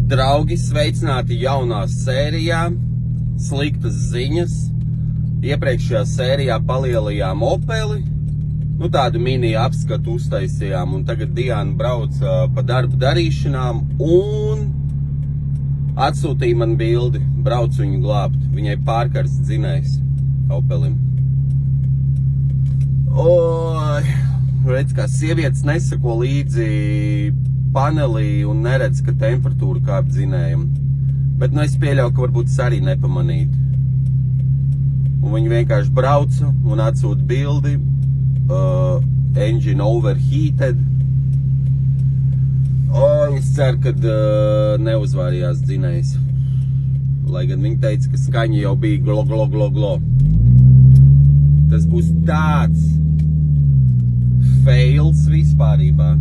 Draugi, sveicināti jaunā sērijā, sliktas ziņas. Iepriekšējā sērijā palielījām Opeli, tādu mini apskatu uztaisījām, un tagad Diana brauc pa darba darīšanām un atsūtīja man bildi, brauc viņu glābt. Viņai pārkarsts dzinējs Opelim. Oi, redz, kā sievietes nesako līdzi panelī un neredz, ka temperatūra kāp dzinējam. Bet es pieļauju, ka varbūt es arī nepamanītu. Un viņi vienkārši brauca un atsūta bildi. Engine overheated. Es ceru, ka neuzvārījās dzinējs. Lai gan viņi teica, ka skaņa jau bija glo, glo, glo, glo. Tas būs tāds fails vispārībā.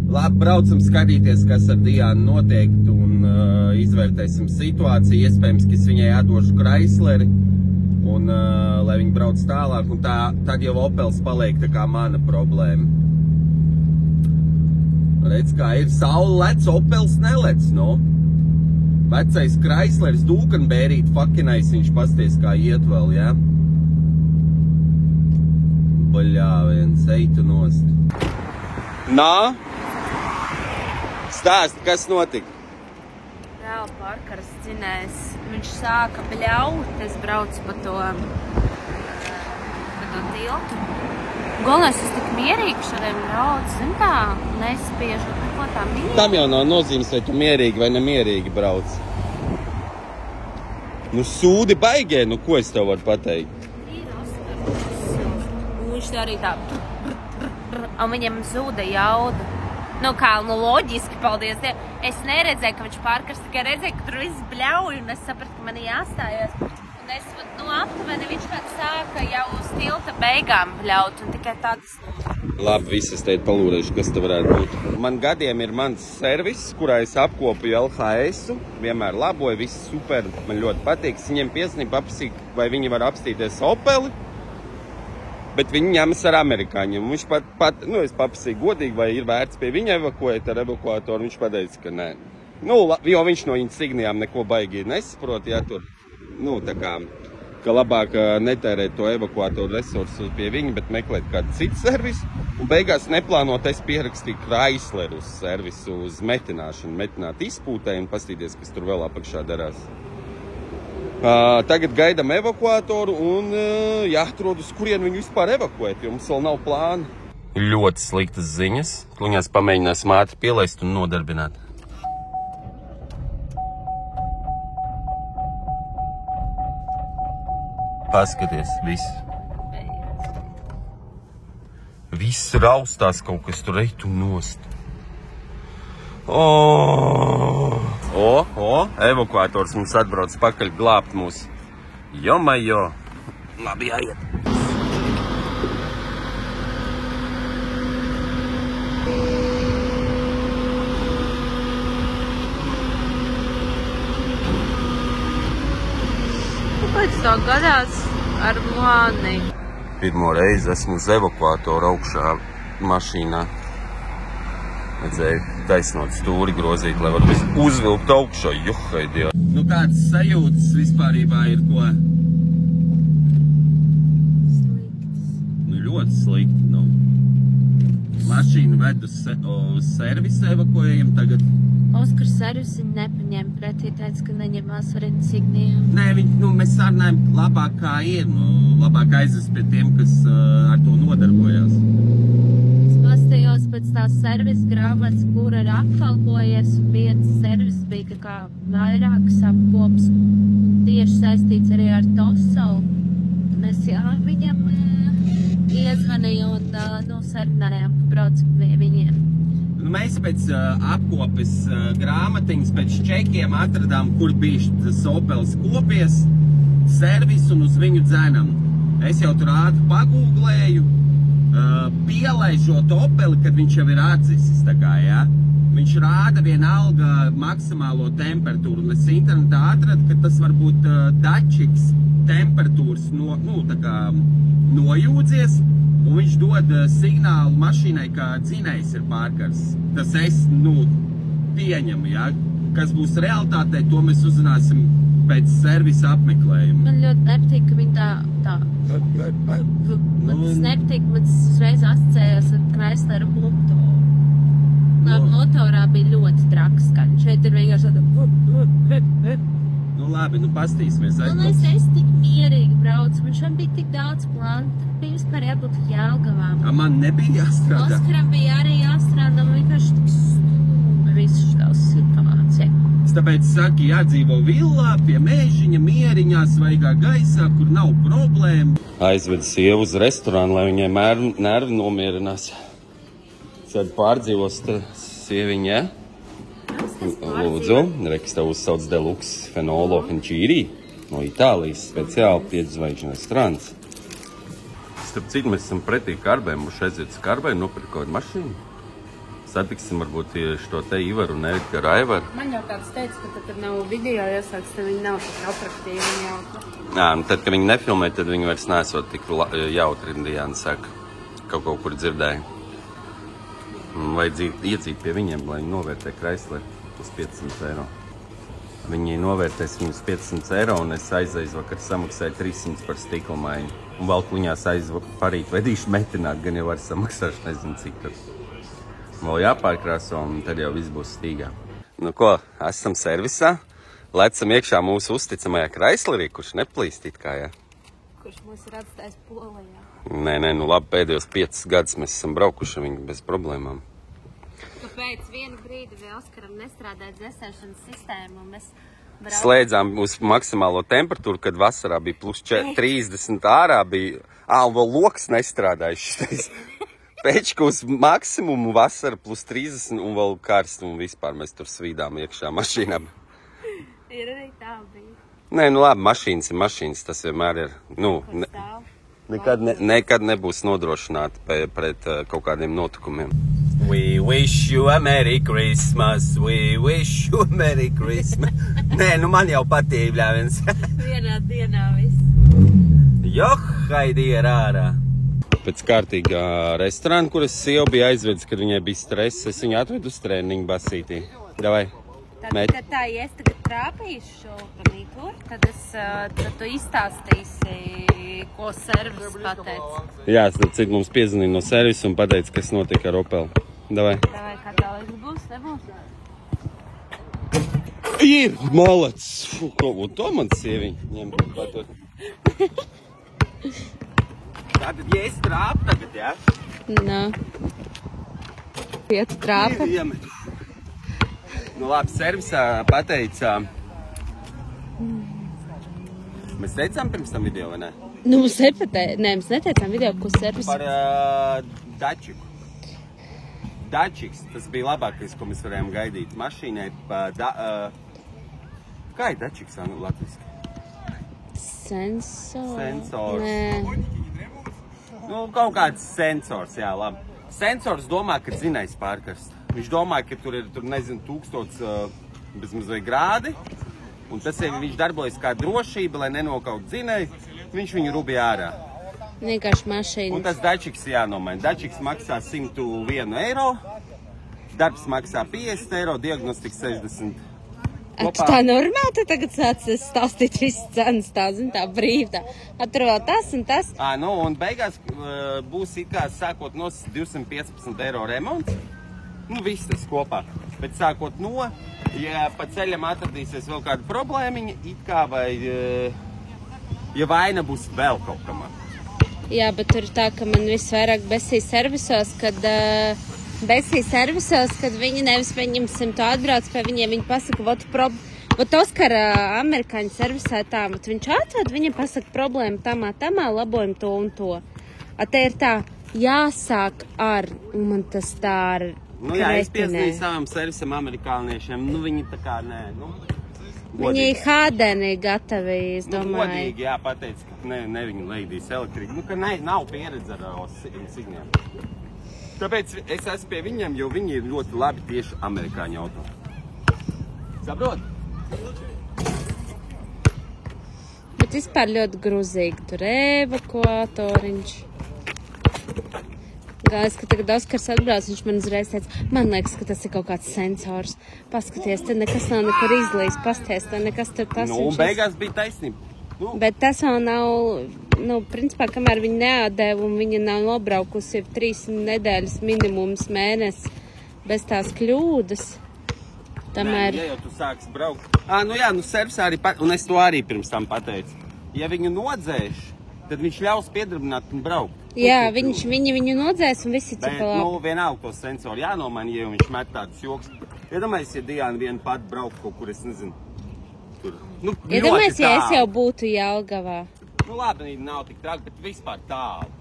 Labi, braucam skatīties, kas ar Diānu notiek, un izvērtēsim situāciju. Iespējams, ka es viņai atdošu Chrysleri, un lai viņi brauc tālāk, un tad jau Opels paliek tā kā mana problēma. Redz, kā ir, saule lec, Opels nelec, no? Vecais Chrysleris, Dūkanbērīt, fakinais, viņš pasties kā iet vēl, jā? Baļā viens, eitu nost. Nā? Stāst, kas notika? Vēl pārkarsts dzinējs. Viņš sāka bļaut, es braucu pa to tiltu. Galvenais, es tik mierīgi šodien braucu, zin tā, nespiežot neko tā mierīgi. Tam jau nav nozīmes, vai tu mierīgi vai nemierīgi brauc. Sūdi baigie, ko es tev varu pateikt? Ir Oskars. Viņš arī tā, un viņam zūda jauda. Loģiski, paldies Dievam. Es neredzēju, ka viņš pārkarst, tikai redzēju, ka tur viss bļauj, un es sapratu, ka man jāstājās. Un es, aptuveni viņš tāds sāka jau uz tilta beigām bļaut, un tikai tādas Labi, visas teikt palūrēšu, kas te varētu būt. Man gadiem ir mans servis, kurā es apkopuju LHS-u, vienmēr laboju, viss super, man ļoti patīk. Es viņiem piesnību apsīt, vai viņi var apstīties Opeli, bet viņi ņemas ar amerikāņiem. Viņš es paprasīju godīgi, vai ir vērts pie viņa evakuēt ar evakuātoru. Viņš pateica, ka nē. Jo viņš no viņa signijām neko baigi nesaprot, ja tur, ka labāk netērēt to evakuātoru resursu pie viņa, bet meklēt kādu citu servisu. Un beigās neplānot, es pierakstīju Chrysleru uz servisu, uz metināšanu, metināt izpūtē un pastīties, kas tur vēl apakšā darās. Tagad gaidam evakuātoru un jāatrod, uz kurien viņu vispār evakuēt, jo mums vēl nav plāna. Ļoti sliktas ziņas. Kluņās pamēģināsim ātri pielaist un nodarbināt. Paskaties, viss. Viss raustās kaut kas tur eitu nost. Evakuators mums atbrauc pakaļ glābt mūs. Jo. Labi, jāiet. Kāpēc tā gadās ar mani? Pirmo reizi esmu uz evakuātoru augšā mašīnā. Redzēju, taisnot stūri grozīt, lai varu uzvilkt augšā. Juhaidiā. Kāds sajūtas vispārībā ir ko? Slikts. Ļoti slikti, Mašīnu ved uz servisu evakuējam tagad. Oskars servisi nepaņēma pretī, teica, ka neņemās ar insignijām. Nē, mēs sarunājam labāk kā ir, labāk aizvest pie tiem, kas ar to nodarbojās. Pastījos pēc tās servisa grāmatas, kura ir apkalpojies, un viens servis bija kā vairākas apkops, tieši saistīts arī ar Tosalu. Mēs viņam iezvanīju un sarunājām, ka braucam pie viņiem. Mēs pēc apkopes grāmatiņas, pēc čekiem atradām, kur bija tas Opels kopies, servis un uz viņu dzenam. Es jau tur ātri pagūglēju, pielaižot Opeli, kad viņš jau ir atdzisis, Viņš rāda vienalga maksimālo temperatūru, un es internetā atradu, ka tas var būt dačiks temperatūras nojūdzies, un viņš dod signālu mašīnai, ka dzinējs ir pārkarsts. Tas es, pieņemu, ja? kas būs realitātē, to mēs uzzināsim pēc servisa apmeklējuma. Man ļoti nepatīk, ka viņi tā. Man tas nepatīk, man tas uzreiz asociējās ar Chrysleru motoru. Motorā bija ļoti traks skaņa. Šeit ir vienkārši tāda. Nu labi, pastīsimies. Es tik mierīgi braucu, man šodien bija tik daudz plānu, tad bija vispār jābūt Jelgavām. Man nebija jāstrādā. Oskaram bija arī jāstrādā, man vienkārši tik stūmi visu šitās situācija. Tāpēc saki, jādzīvo villā, pie mēžiņa, mieriņā, svaigā gaisā, kur nav problēma. Aizved sievu uz restorānu, lai viņai nervi nomierinās. Tad pārdzīvos sieviņa, ja? Lūdzu, reksta uzsauc Deluxe Fenolo Henčīrī no Itālijas, speciāli 5 zvaigžņu restorāns. Starp citu, mēs esam pretī Karbēm, mums aiziet uz Karbēm, nopirkt kaut kādu mašīnu. Satiksim varbūt tieši to te Ivaru un Edgaru Aivaru. Man jau kāds teica, ka tad nav video iesāks, tad viņi nav tik atraktīvi un jautri. Jā, tad, kad viņi nefilmē, tad viņi vairs nesot tik jautri, Diana saka, kaut kur dzirdēja. Vajadzīt iedzīt pie viņiem, lai viņi novērtē Chrysleru uz 500 eiro. Viņi novērtēs viņu uz 500 eiro un es aizvakar samaksāju 300 par stikla maiņu. Un vēl kuņās parīt vedīšu metināt, gan jau var samaksāšu, nezinu cik tad. Vēl jāpārkrāso un tad jau viss būs stīgā. Nu ko, esam servisā, lecam iekšā mūsu uzticamajā Chryslerī, kurš neplīst it kā, ja? Kurš mūs ir atstājis Polijā. Nē, nu labi, pēdējos 5 gadus mēs esam braukuši viņu bez problēmām. Kāpēc vienu brīdi vēl Oskaram nestrādāja dzēsēšanas sistēmu un mēs braucam? Slēdzām uz maksimālo temperatūru, kad vasarā bija plus 30 ārā bija, un vēl loks nestrādāja šitais. Pečka uz maksimumu, vasara plus 30 un vēl karst un vispār mēs tur svīdām iekšā mašīnām. Ir arī tā bija. Nē, nu labi, mašīnas ir mašīnas, tas vienmēr ir, nekad nebūs nodrošināti pret kaut kādiem notikumiem. We wish you a Merry Christmas, we wish you a Merry Christmas. Nē, nu man jau patīk, bļāviens. Vienā dienā viss. Johaidi ir ārā. Pēc kārtīgā restorāna, kuras sieva bija aizvedis, kad viņai bija stress, es viņu atvedu uz treniņu basītī. Davai. Tad tā, ja es tagad trāpīšu šo panīkur, tad tu izstāstīsi, ko servis pateica. Jā, tad cik mums piezvanīja no servisa un pateica, kas notika ar Opel. Davai. Davai, kā tālāk būs, nebūs? Ir malacis. Un to man sieviņa ņem patot. Tātad, ja es trāpu tagad, jā? Nā. Pietu trāpa. Nu labi, servisā pateica. Mēs teicām pirms tam video, vai ne? Nu, mums mēs neteicām video, ko servis. Par dačiku. Dačiks, tas bija labākais, ko mēs varējām gaidīt mašīnai. Kā ir dačiks latviski? Sensors. Nē. Nu, kaut kāds sensors, jā, labi. Sensors domā, ka dzinējs pārkarst. Viņš domā, ka tur ir, nezinu, 1000 bezmazliet grādi. Un tas ir, viņš darbojas kā drošība, lai nenokaut dzinēju. Viņš viņu rubja ārā. Vienkārši mašīnas. Un tas dačiks jānomaina. Dačiks maksā 101 eiro. Darbs maksā 50 eiro, diagnostikas 60. Tu tā normāli te tagad sācies stāstīt visas cenas, tā brīvi tā. Tur vēl tas un tas. Nu, un beigās būs it kā sākot no 215 eiro remonts. Nu, viss tas kopā. Bet sākot no, ja pa ceļam atradīsies vēl kāda problēmiņa, it kā vai, ja vaina būs vēl kaut kamā. Jā, bet tur ir tā, ka man visvairāk besī servisos, kad viņi nevis pieņemsim to atbrauc pie viņiem, viņi pasaka, vot Oskara amerikāņu servisā tā, vot viņš atved, viņiem pasaka problēma tamā, labojam to un to. Te ir tā, jāsāk ar, un man tas tā ar Nu jā, es piesaņēju savam servisam amerikāniešiem, nu viņi tā kā nē, nu. Viņi hādeni gatavi, es domāju. Godīgi, jā, pateica, ka ne viņi leidīs elektriku, nu ka nav pieredze ar signiem. Tāpēc es esmu pie viņiem, jo viņi ir ļoti labi tieši amerikāņu auto. Saprot? Bet vispār ļoti gruzīgi tur evakuatoriņš. Gājis, ka tagad Oskars atbrauc, viņš man uzreiz teica, man liekas, ka tas ir kaut kāds sensors. Paskaties, te nekas nav nekur izlīs, pasties, te nekas tur tas. Nu, un beigās bija taisnība. Nu. Bet tas vēl nav, principā, kamēr viņa neatdeva un viņa nav nobraukusi 3 nedēļas minimums mēnesis bez tās kļūdas. Tamēr... Nē, ja jau tu sāks braukt. Servis arī, un es to arī pirms tam pateicu. Ja viņu nodzēš, tad viņš ļaus piedarbināt un braukt. Jā, viņi viņu nodzēs un visi cik labi. Bet, vienalga to sensoru jānomaina, ja viņš met tādus joks. Iedomājies, ja Diana viena pat braukt kaut kur, es nezinu, tur. Iedomājies, ja es jau būtu Jelgavā. Labi, nav tik traki, bet vispār tālu.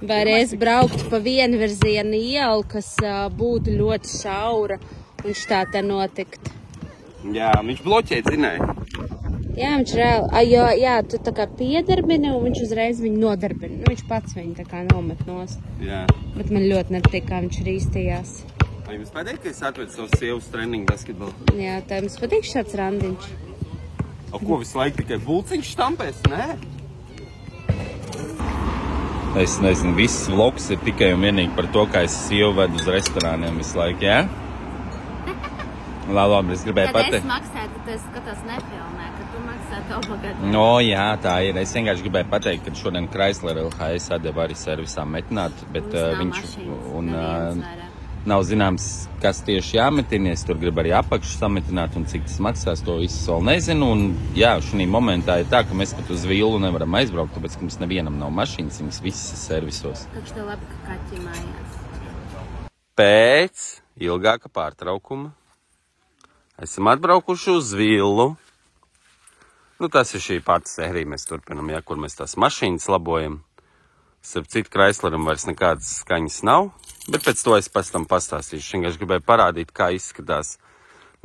Vai reiz braukt pa vienvirzienu ielu, kas būtu ļoti šaura, un tā te notikt. Jā, viņš bloķē, zināja. Jā, viņš reāli, jā, tu tā kā piedarbini, un viņš uzreiz viņu nodarbina. Viņš pats viņu tā kā nomet nost. Jā. Bet man ļoti nepatīk, kā viņš rīstījās. Vai jums patīk, ka es atvedu savu sievu uz treniņu basketbolu? Jā, tā jums patīk šāds randiņš. O, ko visu laiku tikai bulciņš štampēs, nē? Es nezinu, viss vlogs ir tikai un vienīgi par to, kā es sievu vedu uz restorāniem visu laiku, jā? Labi, es gribēju pateikt. Kad es maksāju, tad es skatos nefilmē, kad tu maksā to pagadu. Jā, tā ir. Es vienkārši gribēju pateikt, ka šodien Chrysler LHS atdeva arī servisā metināt, bet viņš nav zināms, kas tieši jāmetinies. Tur grib arī apakšu sametināt un cik tas maksās, to visu vēl nezinu. Un jā, šī momentā ir tā, ka mēs pat uz Villu nevaram aizbraukt, tāpēc, ka mums nevienam nav mašīnas, viņas visas servisos. Kakš tev labi, ka kaķi mājās? Pēc ilgāka pārtraukuma esam atbraukuši uz Villu. Tas ir šī pati sērija, mēs turpinam, kur mēs tās mašīnas labojam. Starp citu, Chrysleram vairs nekādas skaņas nav, bet pēc to es pēc tam pastāstīšu. Vienkārši gribēju parādīt, kā izskatās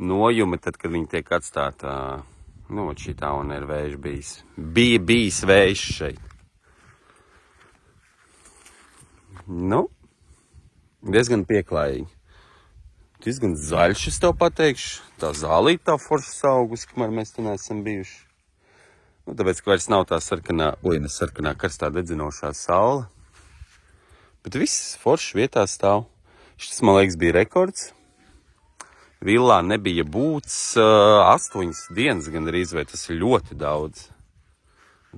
nojumi, tad, kad viņi tiek atstāta, šī tā un ir vējš bijis. Bija bijis vējš šeit. Diezgan pieklājīgi. Diezgan zaļš, es tev pateikšu. Tā zālīt tā forša saugus, kamēr mēs te neesam bijuši. Tāpēc, ka vairs nav tā sarkanā karstā dedzinošā saule. Bet viss foršs vietā stāv. Šis, man liekas, bija rekords. Villā nebija būts 8 dienas gandrīz, vai tas ir ļoti daudz.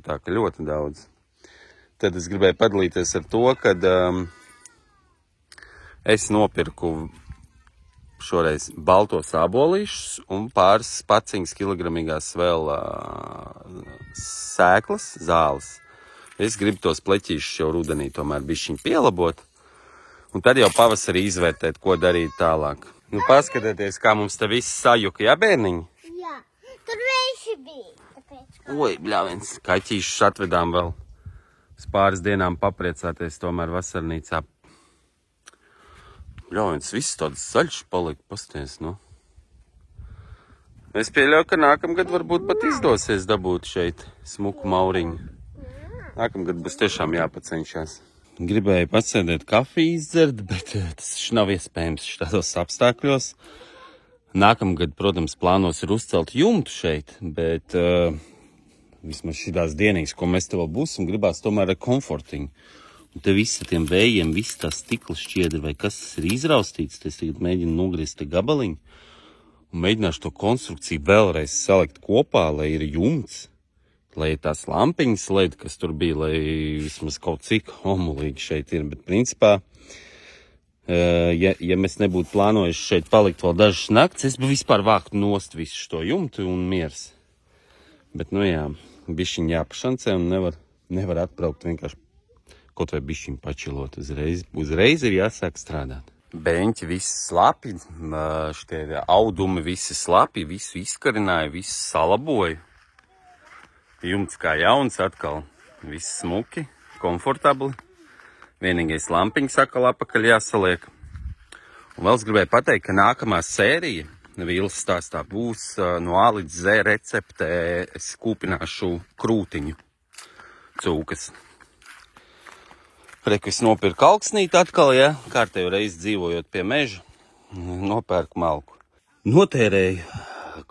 Tā ka ļoti daudz. Tad es gribēju padalīties ar to, kad es nopirku šoreiz baltos ābolīšus un pāris paciņas kilogramīgās vēl sēklas, zāles. Es gribu tos pleķīšus jau rudenī tomēr bišķiņ pielabot. Un tad jau pavasarī izvērtēt, ko darīt tālāk. Paskatieties, kā mums te viss sajuka, jā, bērniņi? Jā, tur veiši bija. Oi, bļāviens, kaķīšus atvedām vēl. Uz pāris dienām papriecāties tomēr vasarnīcā. Bļāviens, viss tāds zaļš palika, pasties, Es pieļauju, ka nākamgad varbūt pat izdosies dabūt šeit smuku mauriņu. Nākamgad būs tiešām jāpacenšās. Gribēju pasēdēt kafiju izdzert, bet tas nav iespējams šādos apstākļos. Nākamgad, protams, plānos ir uzcelt jumtu šeit, bet vismaz šitās dienīs, ko mēs te vēl būsim, gribās tomēr ar komfortiņu. Un te visi tiem vējiem, visi tās stikla šķiedri, vai kas tas ir izraustīts, es tagad mēģinu nogriezt te gabaliņu un mēģināšu to konstrukciju vēlreiz salikt kopā, lai ir jumts, lai tās lampiņas LED, kas tur bija, lai vismaz kaut cik homolīgi šeit ir. Bet principā, ja mēs nebūtu plānojuši šeit palikt vēl dažas nakts, es būtu vispār vākt nost visu šo jumtu un miers. Bet, bišķiņ jāpašancē un nevar atbraukt vienkārši kaut vai bišķiņ pačilot uzreiz. Uzreiz ir jāsāk strādāt. Beņķi visi slapi, šitie audumi visi slapi, visu izkarināja, visu salaboja. Jumts kā jauns atkal, viss smuki, komfortabli. Vienīgais lampiņas atkal apakaļ jāsaliek. Un vēl es gribēju pateikt, ka nākamā sērija Vīles stāstā būs no A līdz Z receptē. Es kūpināšu krūtiņu cūkas. Reku es nopirku alksnīti atkal, kārtējo reizi dzīvojot pie meža, nopērku malku. Notērēju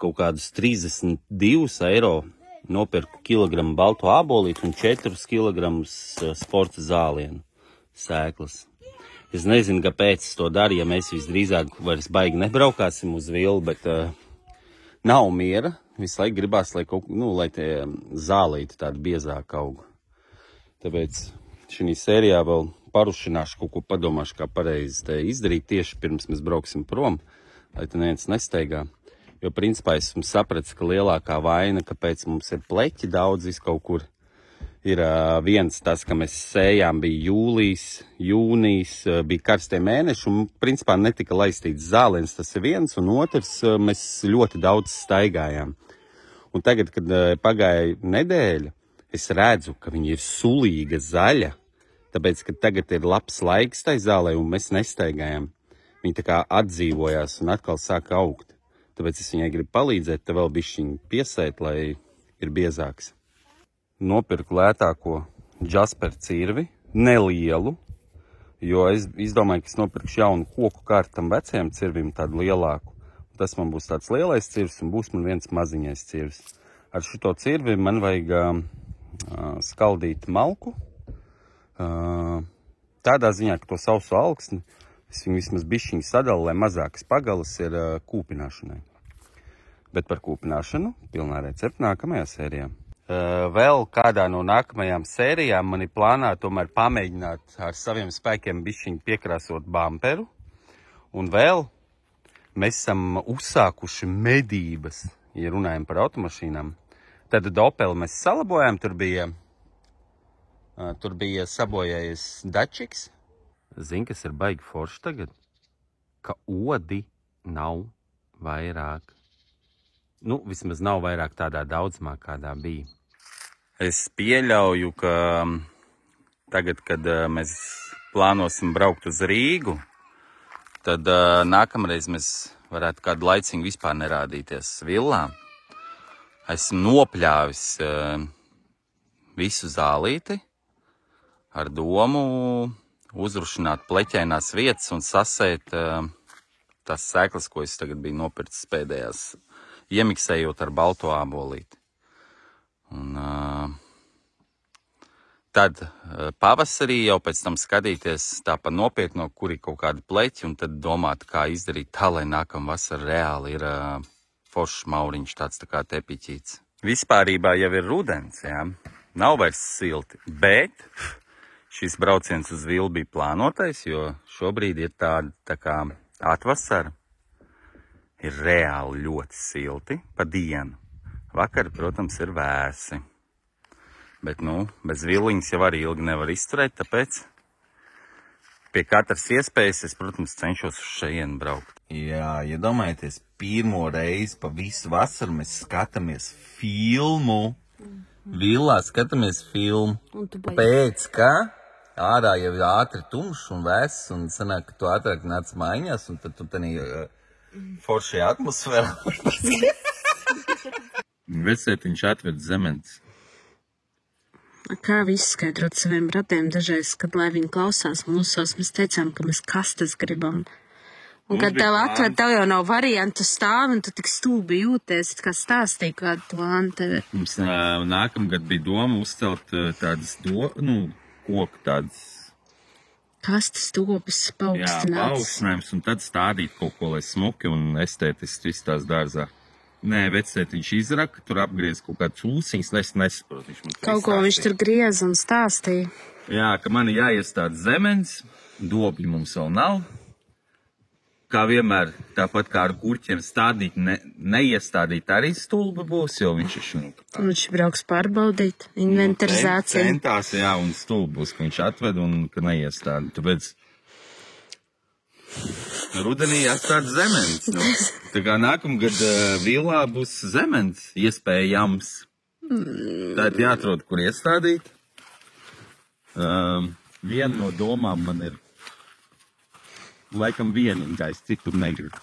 kaut kādus 32 eiro, nopirku kilogramu balto ābolīti un 4 kilogramus sporta zālienu sēklas. Es nezinu, kāpēc es to daru, ja mēs visdrīzāk vairs baigi nebraukāsim uz villu, bet nav miera. Visu laiku gribās, lai tie zālīti tādi biezāk aug. Tāpēc šī sērijā vēl parušināšu, kaut ko padomāšu, kā pareizi te izdarīt tieši pirms mēs brauksim prom, lai te neviens nesteigā. Jo principā esmu sapratis, ka lielākā vaina, kāpēc mums ir pleķi daudz kaut kur, ir viens tas, ka mēs sējām, bija jūlijs, jūnijs, bija karstie mēneši, un principā netika laistīts zālens, tas ir viens, un otrs, mēs ļoti daudz staigājām. Un tagad, kad pagāja nedēļa, es redzu, ka viņa ir sulīga zaļa, tāpēc, ka tagad ir labs laiks tai zālē, un mēs nestaigājām. Viņa tā kā atdzīvojās un atkal sāka augt. Tāpēc es viņai gribu palīdzēt, te vēl bišķiņ piesēt, lai ir biezāks. Nopirku lētāko Jasper cirvi, nelielu, jo es izdomāju, ka es nopirkšu jaunu koku kārtam vecajam cirvim, tādu lielāku. Tas man būs tāds lielais cirvs un būs man viens maziņais cirvs. Ar šito cirvi man vajag skaldīt malku, tādā ziņā, ka to sausu alksni, es viņu vismaz bišķiņu sadalu, lai mazākas pagalas ir kūpināšanai. Bet par kūpināšanu pilnā recepta nākamajā sērijā. Vēl kādā no nākamajām sērijām man ir plānā tomēr pamēģināt ar saviem spēkiem bišķiņu piekrāsot bamperu. Un vēl mēs esam uzsākuši medības, ja runājam par automašīnām. Tad Opeli mēs salabojām, tur bija sabojājies dačiks. Zini, kas ir baigi forši tagad? Ka odi nav vairāk. Nu, vismaz nav vairāk tādā daudzumā, kādā bija. Es pieļauju, ka tagad, kad mēs plānosim braukt uz Rīgu, tad nākamreiz mēs varētu kādu laiciņu vispār nerādīties villā. Esmu nopļāvis visu zālīti ar domu uzrušināt pleķainās vietas un sasēt tās sēklas, ko es tagad biju nopircis pēdējās, iemiksējot ar balto ābolīti. Un tad pavasarī jau pēc tam skatīties tā pa nopietno, kur ir kaut kādi pleķi, un tad domāt, kā izdarīt tā, lai nākam vasar reāli ir foršs mauriņš, tāds tā kā tepiķīts. Vispārībā jau ir rudens, jā, nav vairs silti, bet šis brauciens uz villu bija plānotais, jo šobrīd ir tāda tā kā atvasara. Ir reāli ļoti silti pa dienu. Vakar, protams, ir vēsi. Bet, bez villiņas jau arī ilgi nevar izturēt, tāpēc pie katras iespējas es, protams, cenšos uz šejienu braukt. Jā, iedomājieties, pirmo reizi pa visu vasaru mēs skatāmies filmu. Villā skatāmies filmu. Pēc kā? Ārā jau ir ātri tumšs un vēss, un sanāk, ka tu ātrāk nāc mājās, un tad tu tenī foršajā atmosfērā. Vecētiņš atved zemens. Kā izskaidrot saviem bratiem dažreiz, kad, lai viņi klausās mūsos, mēs teicām, ka mēs kastes gribam. Un kad tev atved, tev jau nav variantu stāvi, un tu tik stulbi jūties, kā stāstīja, kādu plānu tev ir. Mums nākamgad bija doma uzcelt tādas, koku tādas. Kastes dobas paaugstināts. Jā, paaugstinājums, un tad stādīt kaut ko, lai smuki un estētiski izstās dārzā. Nē, vecētiņš izraka, tur apgriez kaut kāds ūsiņas, es nesaprotu. Kaut ko viņš tur griez un stāstīja. Jā, ka man ir jāiestāda zemens, dobļi mums vēl nav. Kā vienmēr, tāpat kā ar kurķiem stādīt, neiestādīt arī stulba būs, jo viņš ir Viņš brauks pārbaudīt, inventarizāciju. Centās, jā, un stulba būs, ka viņš atved un ka neiestāda. Tāpēc rudenī jāstāda zemens. Tā kā nākamgad villā būs zemens iespējams. Tad jāatrod, kur iestādīt. Viena no domām man ir laikam vienīgais, citur negribu.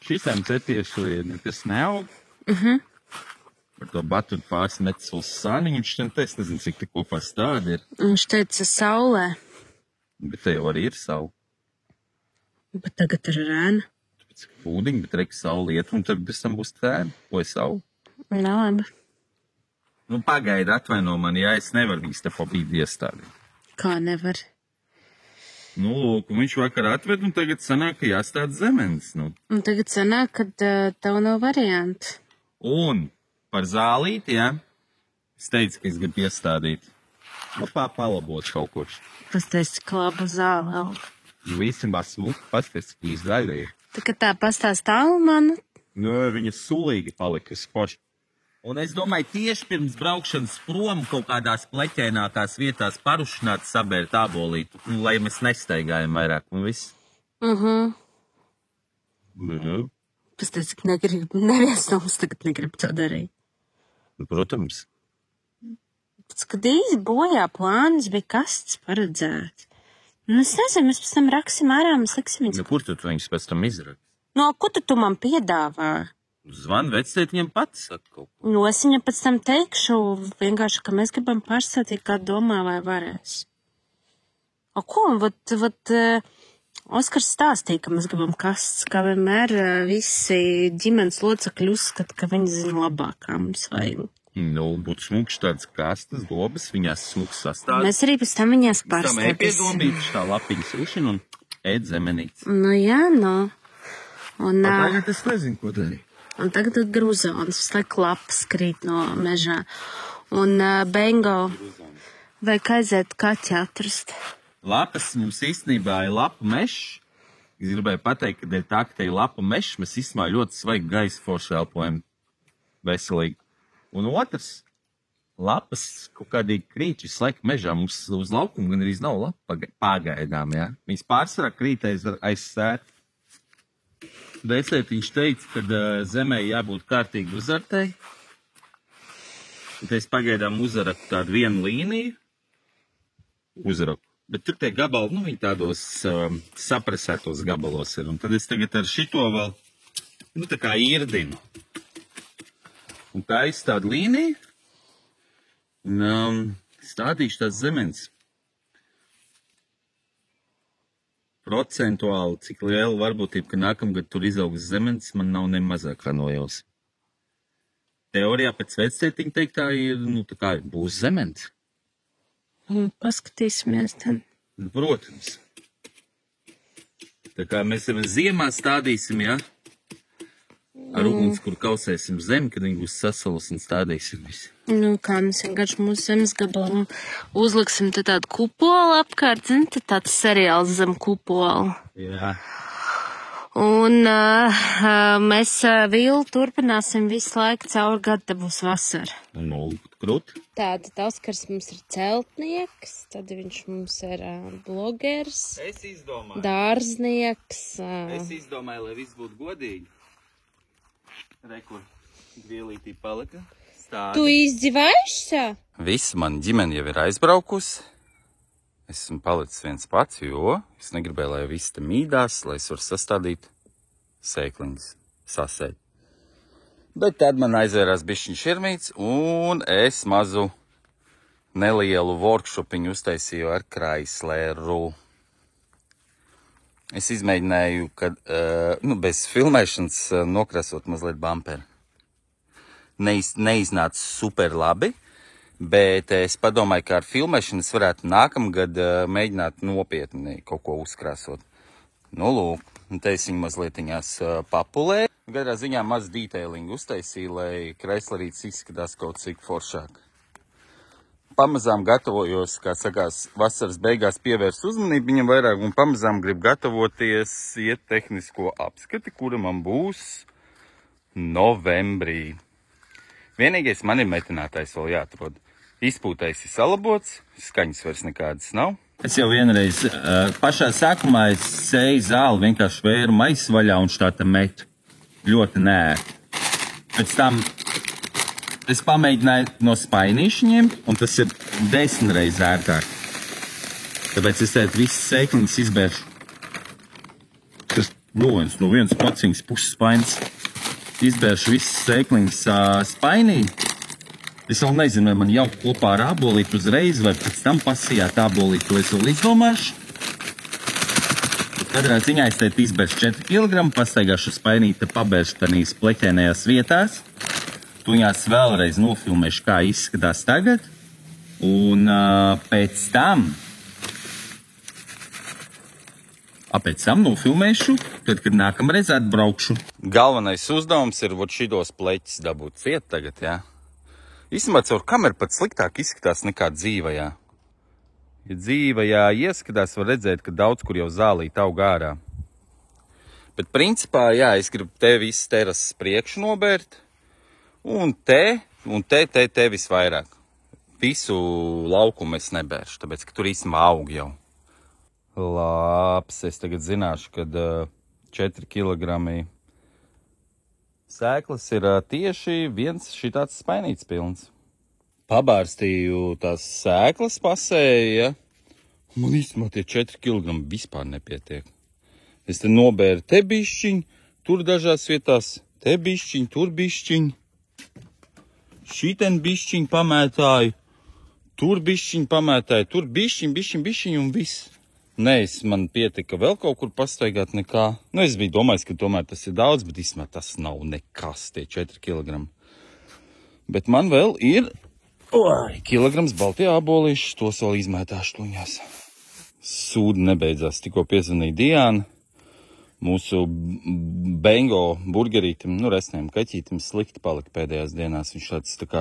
Šitām te tieši nekas neaug. Par to baturu pāris metis uz sāniņu. Viņš es nezinu, cik te kopā stādi ir. Viņš teica saulē. Bet te jau arī ir saule. Bet tagad ir rēna. Tāpēc pūdiņi, bet reik saule iet, un tad bez tam būs tēna. Ko ir saule? Labi. Pagaidi atvaino mani, ja es nevaru viņas te pa bīdi iestādīt. Kā nevar? Nu, lūk, un viņš vakar atved, un tagad sanāk, ka jāstāda zemenes, nu. Un tagad sanāk, ka tev nav variantu. Un par zālīti, jā, es teicu, ka es gribu iestādīt. Palabot kaut kurš. Pastāst, cik laba zāle. Visībā smuki, pastāst, ka izdaidīja. Tā kā tā pastāst tālu man. Nu, viņa sulīgi palika spoši. Un es domāju, tieši pirms braukšanas prom kaut kādās pleķēnākās vietās parušināt sabērt ābolītu, lai mēs nesteigājam vairāk un viss. Pastāst, cik neviens no mums tagad negrib to darīt. Protams. Kad bojā plāns bija kasts paredzēts. Nu, es nezinu, mēs pēc tam raksim ārā, mēs liksim viņus. Nu, kur tu viņus pēc tam izraki? No, ko tu man piedāvā? Zvan vectētiņam pats saka kaut ko. Nu, es viņam pēc tam teikšu, vienkārši, ka mēs gribam pārstātīt, kā domā, vai varēs. O, ko? Oskars stāstīja, ka mēs gribam kasts, kā vienmēr visi ģimenes locekļi uzskata, ka viņi zina labāk, kā mums vajag. Nu, būtu smuks tāds kastas, dobas, viņās smuks sastāv. Mēs arī pēc tam viņās pārstātīsim. Tam epiedomīti šā lapiņas ušana un ēd zemenītes. Nu, jā, nu. Un tagad es nezinu, ko darīt. Un tagad gruzons, vislaik lapas krīt no mežā. Un bengo, vajag aiziet kaķi atrast. Lapas mums īstenībā ir lapu mešs. Es gribēju pateikt, ka dēļ tā, ka te ir lapu mešs, mēs īstenībā ļoti svaigu gaisu forši elpojam veselīgi. Un otrs, lapas kaut kādīgi krīt visu laiku mežā. Mums uz laukumu gan arī nav lapa pagaidām, jā. Viņas pārsvarā krīt aiz sēt. Vecēt viņš teica, ka zemē jābūt kārtīgi uzartei. Tad es pagaidām uzaraku tādu vienu līniju. Uzaraku. Bet tur tie gabali, nu viņi tādos sapresētos gabalos ir. Un tad es tagad ar šito vēl, nu tā kā īrdinu. Un tā izstāda līniju. Un stādīšu tās zemenes. Procentuāli, cik liela varbūtība, ka nākamgad tur izaugs zemenes, man nav ne mazākā nojaus. Teorijā pēc vectētiņa teikt, tā ir, nu tā kā būs zemenes. Paskatīsimies tad. Nu, protams. Tā kā mēs ziemā stādīsim, jā? Ar uguns, kur kausēsim zemi, kad viņi būs sasalus un stādīsim visu. Nu, kā mēs vienkārši mūsu zemes gabalam uzliksim te tādu kupolu apkārt, zini, te tāds seriāls zem kupola. Jā. Un mēs vilu turpināsim visu laiku caur gadu, te būs vasara. Nu, krūt. Tātad Oskars mums ir celtnieks, tad viņš mums ir blogers. Es izdomāju. Dārznieks. Es izdomāju, lai viss būtu godīgi. Rekur, grielītī palika. Stādi. Tu izdzīvējušā? Visa mana ģimene jau ir aizbraukusi. Esmu palicis viens pats, jo es negribēju, lai visi te mīdās, lai es varu sastādīt sēkliņas, sasēt. Bet tad man aizvērās bišķiņ širmīts, un es mazu nelielu workshopiņu uztaisīju ar Chrysleru. Es izmēģināju, kad, bez filmēšanas nokrasot mazliet bumperi. Neiznāca super labi, bet es padomāju, ka ar filmēšanu es varētu nākamgad mēģināt nopietni kaut ko uzkrāsot. Nu, lūk, un te es viņu mazlietiņās papulēju. Gadrā ziņā maz detailingu uztaisīju, lai Chryslerīts izskatās kaut cik foršāk. Pamazām gatavojos, kā sakās, vasaras beigās pievērst uzmanību viņam vairāk un pamazām grib gatavoties iet tehnisko apskati, kura man būs novembrī. Vienīgais man ir metinātais vēl jāatrod. Izpūtais ir salabots, skaņas vairs nekādas nav. Es jau vienreiz pašā sākumā es sēju zāli, vienkārši vēru maisu vaļā un štāta metu. Ļoti nēti. Pēc tam es pamēģināju no spainīšņiem, un tas ir 10 reizes ērtāk. Tāpēc es tēt visas sēkliņas izbēršu. Tas no viens paciņas puses spainis. Izbēršu visas sēkliņas spainī. Es vēl nezinu, vai man jau kopā ar ābolītu uzreiz, vai pēc tam pasījāt ābolītu, es vēl izdomāšu. Katrā ziņā es tēt izbēršu 4 kg, pastaigāšu spainīti, pabēršu tanīs pleķēnējās vietās. Tuņās vēlreiz nofilmēšu, kā izskatās tagad. Un pēc tam Pēc tam nofilmēšu, tad, kad nākamreiz atbraukšu. Galvenais uzdevums ir šitos pleķis dabūt ciet tagad, jā. Īstenībā caur kameru pat sliktāk izskatās nekā dzīvajā. Ja dzīvajā ieskatās, var redzēt, ka daudz kur jau zālīt aug ārā. Bet principā, jā, es gribu te visu terases priekšu nobērt. Un te visvairāk. Visu laukumu es nebēršu, tāpēc, ka tur īstenībā aug jau. Labs, es tagad zināšu, kad 4 kilogrami sēklas ir tieši viens šitāds spainīts pilns. Pabārstīju tās sēklas pasēja, man īstenībā tie 4 kilogrami vispār nepietiek. Es te nobēru te bišķiņ, tur dažās vietās, te bišķiņ, tur bišķiņ. Šiten bišķiņ pamētāju, tur bišķiņ pamētāju, tur bišķiņ un viss. Nē, man pietika vēl kaut kur pastaigāt nekā. Es biju domājis, ka tomēr tas ir daudz, bet īstenībā tas nav nekas, tie 4 kilogrami. Bet man vēl ir kilograms baltie ābolīši, tos vēl izmētāšu tuņās. Sūdi nebeidzās, tikko piezvanīja Diāna. Mūsu bengo burgerītim, resniem kaķītim slikti palika pēdējās dienās. Viņš tāds tā kā,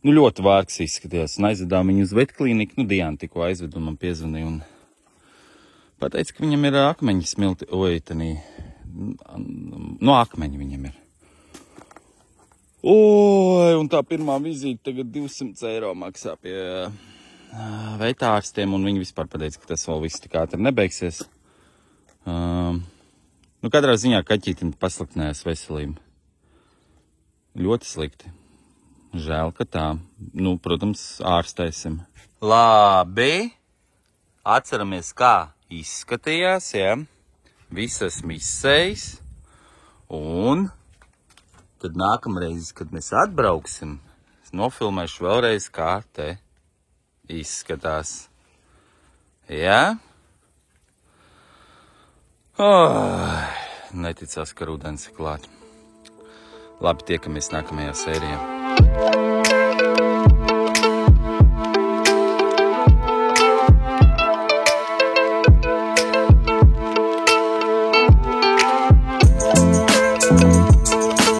ļoti vārgs izskatījās. Un aizvedām viņu uz vetklīniku. Diāna tikko aizved un man piezvanīja un pateica, ka viņam ir akmeņi smilti. Akmeņi viņam ir. Un tā pirmā vizīte tagad 200 eiro maksā pie vetārstiem. Un viņi vispār pateica, ka tas vēl viss tik ātri nebeigsies. Katrā ziņā kaķītim pasliktinājās veselība. Ļoti slikti. Žēl, ka tā. Protams, ārstēsim. Labi. Atceramies, kā izskatījās, jā. Visas misējas. Un tad nākamreiz, kad mēs atbrauksim, es nofilmēšu vēlreiz, kā te izskatās. Jā? Neticās, ka rudens ir klāt. Labi, tiekamies nākamajā sērijā.